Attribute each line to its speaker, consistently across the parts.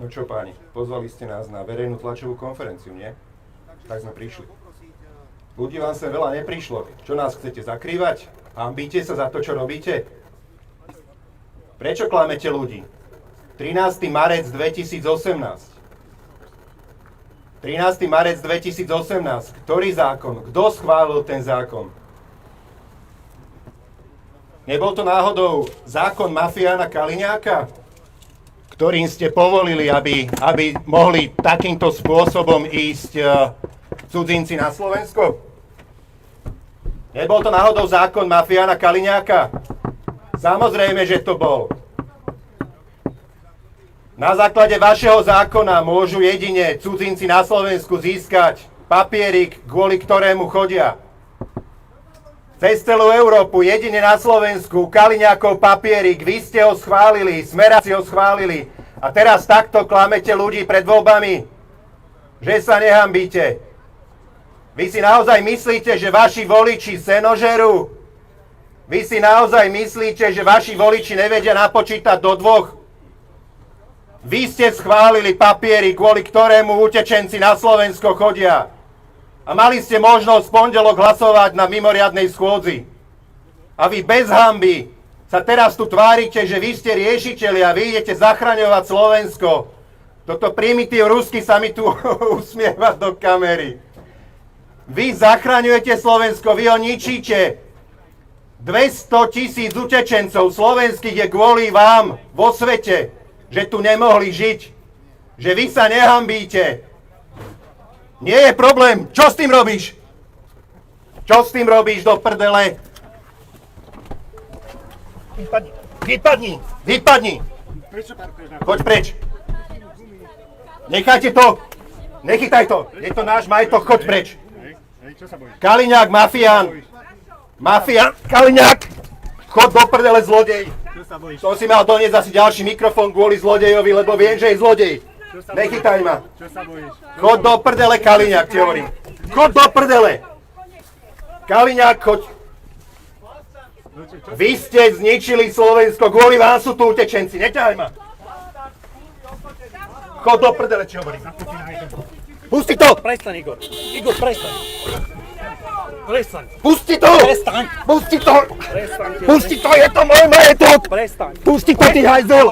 Speaker 1: No čo páni, pozvali ste nás na verejnú tlačovú konferenciu, nie? Tak sme prišli. Ľudí vám sem veľa neprišlo. Čo nás chcete zakrývať? Hanbíte sa za to, čo robíte? Prečo klamete ľudí? 13. marec 2018. 13. marec 2018. Ktorý zákon? Kto schválil ten zákon? Nebol to náhodou zákon mafiána Kaliňáka, ktorým ste povolili, aby mohli takýmto spôsobom ísť cudzinci na Slovensko? Nebol to náhodou zákon mafiána Kaliňáka? Samozrejme, že to bol. Na základe vašeho zákona môžu jedine cudzinci na Slovensku získať papierik, kvôli ktorému chodia. Cez celú Európu, jedine na Slovensku, Kaliňákov papierik, vy ste ho schválili, Smeráci ho schválili. A teraz takto klamete ľudí pred voľbami, že sa nehanbíte. Vy si naozaj myslíte, že vaši voliči senožerú? Vy si naozaj myslíte, že vaši voliči nevedia napočítať do dvoch? Vy ste schválili papiery, kvôli ktorému utečenci na Slovensko chodia. A mali ste možnosť v pondelok hlasovať na mimoriadnej schôdzi. A vy bez hanby sa teraz tu tvárite, že vy ste riešitelia, vy idete zachraňovať Slovensko. Toto primitív rusky sa mi tu usmieva do kamery. Vy zachraňujete Slovensko, vy ho ničíte. 200 000 utečencov slovenských je kvôli vám vo svete, že tu nemohli žiť. Že vy sa nehanbíte. Nie je problém. Čo s tým robíš? Čo s tým robíš do prdele? Vypadni. Choď preč. Nechajte to. Nechytaj to. Je to náš majetok, choď preč. Kaliňák, mafián. Kaliňák. Choď do prdele, zlodej. Som si mal doniesť asi ďalší mikrofón kvôli zlodejovi, lebo viem, že je zlodej. Nechytaj ma. Choď do prdele, Kaliňák, ti hovorím. Choď do prdele. Kaliňák, choď. Vy ste zničili Slovensko, kvôli vám sú tu utečenci. Neťahaj ma. Choď do prdele, ti hovorím. Pusti to.
Speaker 2: Prestaň, Igor. Igor, prestaň. Prestaň.
Speaker 1: Pusti to.
Speaker 2: Prestaň.
Speaker 1: Pusti to.
Speaker 2: Prestaň.
Speaker 1: Pusti to, je to môj majetok.
Speaker 2: Prestaň.
Speaker 1: Pusti to, ty hajzel.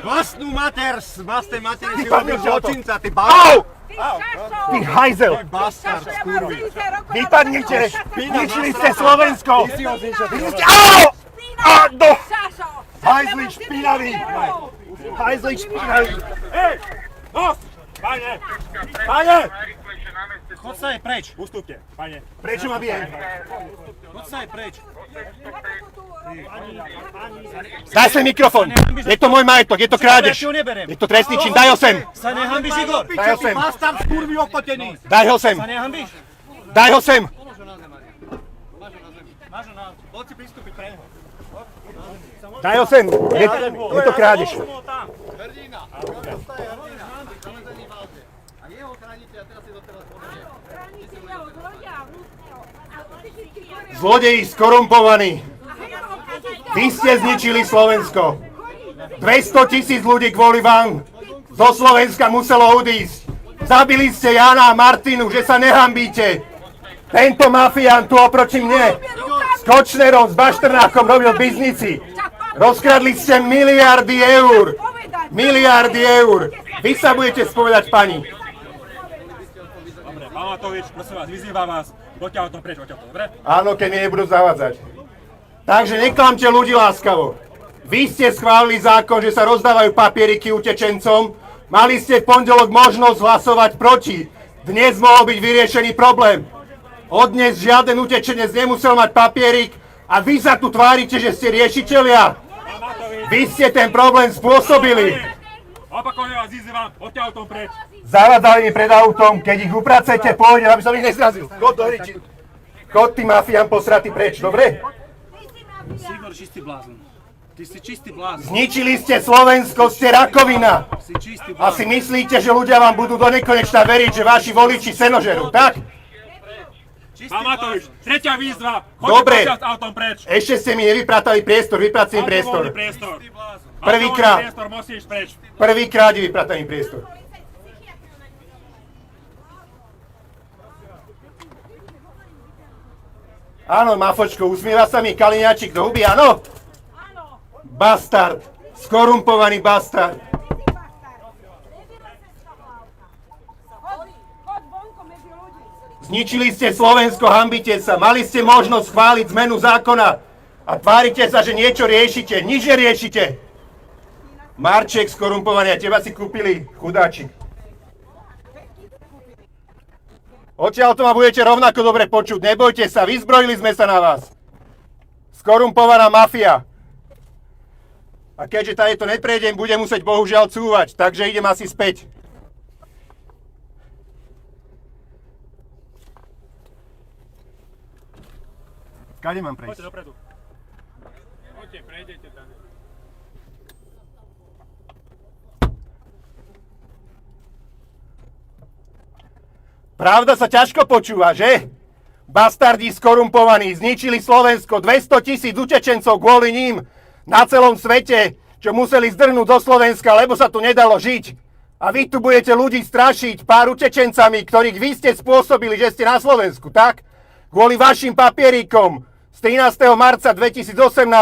Speaker 3: Vlastnú mater, vlastné materi si
Speaker 1: Vypadni
Speaker 3: robil
Speaker 1: z auta.
Speaker 3: zločinca, ty
Speaker 1: Au!
Speaker 3: bastard!
Speaker 1: Ty hajzel.
Speaker 3: Bastard, skurvy.
Speaker 1: Vypadnite. Ničili ste Slovensko.
Speaker 3: Ty si ho zničil, ty
Speaker 1: Au! A do... Hajzlik špinavý. Hajzlik špinavý.
Speaker 3: Hej! No! Pane! Pane!
Speaker 2: Choď sa aj preč.
Speaker 3: Ustúpte, pane.
Speaker 1: Prečo ma bije?
Speaker 2: Choď sa aj preč.
Speaker 1: Daj sem mikrofón. Je to môj majetok, je to krádež.
Speaker 2: Ja ti ho neberiem.
Speaker 1: Je to trestný čin, daj ho sem.
Speaker 2: Sa nehambíš, Igor?
Speaker 1: Daj ho sem.
Speaker 3: Bastard, skurvy opotený!
Speaker 1: Daj ho sem.
Speaker 2: Sa nehambíš?
Speaker 1: Daj ho sem.
Speaker 2: Máš ho na... Poď si pristúpiť pre neho.
Speaker 1: Daj ho sem. Je to krádež. Zlodeji skorumpovaní. Vy ste zničili Slovensko. 200 000 ľudí kvôli vám zo Slovenska muselo odísť. Zabili ste Jana a Martinu, že sa nehambíte. Tento mafián tu oproti mne s Kočnerom, s Bašternákom robil biznici. Rozkradli ste miliardy eur. Miliardy eur. Vy sa budete spovedať, pani.
Speaker 3: Dobre, pán Matovič, prosím vás, vyzývam vás, poďte o tom preč, dobre?
Speaker 1: Áno, keď mi nebudú zavádzať. Takže neklamte ľudí láskavo. Vy ste schválili zákon, že sa rozdávajú papieriky utečencom. Mali ste v pondelok možnosť hlasovať proti. Dnes mohol byť vyriešený problém. Od dnes žiaden utečenec nemusel mať papierik a vy sa tu tvárite, že ste riešitelia. Vy ste ten problém spôsobili.
Speaker 3: Opakovne vás vyzývam, poďte o tom preč.
Speaker 1: Zavádzali mi pred autom, keď ich upracete, pôjdem, aby som ich nezrazil. Chod do hriči. Chod, ty mafián posratý preč, dobre?
Speaker 2: Si Igor čistý blázon. Ty si čistý blázon.
Speaker 1: Zničili ste Slovensko, ste rakovina.
Speaker 2: Si čistý
Speaker 1: A
Speaker 2: blázon.
Speaker 1: si myslíte, že ľudia vám budú do nekonečna veriť, že vaši voliči senožerú, tak?
Speaker 3: Pán Matovič, tretia výzva.
Speaker 1: Dobre.
Speaker 3: Choďte s autom preč.
Speaker 1: Ešte ste mi nevypratali priestor, vypracujem priestor.
Speaker 3: Autovolný priestor.
Speaker 1: Prvýkrát.
Speaker 3: Autovolný priestor, musíš preč.
Speaker 1: Prvýkrát je vyprataný priestor. Áno, Mafočko, usmieva sa mi Kaliňáčik do huby, áno? Bastard, skorumpovaný bastard. Zničili ste Slovensko, hanbite sa, mali ste možnosť schváliť zmenu zákona a tvárite sa, že niečo riešite, nič neriešite. Marček skorumpovaný, a teba si kúpili, chudáčik. Odtiaľ to ma budete rovnako dobre počuť, nebojte sa, vyzbrojili sme sa na vás. Skorumpovaná mafia. A keďže tady to neprejdem, budem musieť bohužiaľ cúvať, takže idem asi späť. Kade mám prejsť?
Speaker 3: Poďte dopredu. Poďte, prejdete tam.
Speaker 1: Pravda sa ťažko počúva, že? Bastardi skorumpovaní zničili Slovensko, 200 000 utečencov kvôli ním na celom svete, čo museli zdrhnúť do Slovenska, lebo sa tu nedalo žiť. A vy tu budete ľudí strašiť pár utečencami, ktorých vy ste spôsobili, že ste na Slovensku, tak? Kvôli vašim papierikom z 13. marca 2018,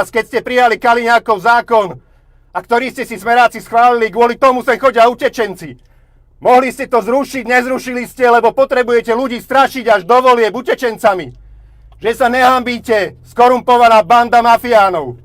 Speaker 1: keď ste prijali Kaliňákov zákon a ktorý ste si smeráci schválili, kvôli tomu sem chodia utečenci. Mohli ste to zrušiť, nezrušili ste, lebo potrebujete ľudí strašiť až do volieb utečencami. Že sa nehambíte, skorumpovaná banda mafiánov.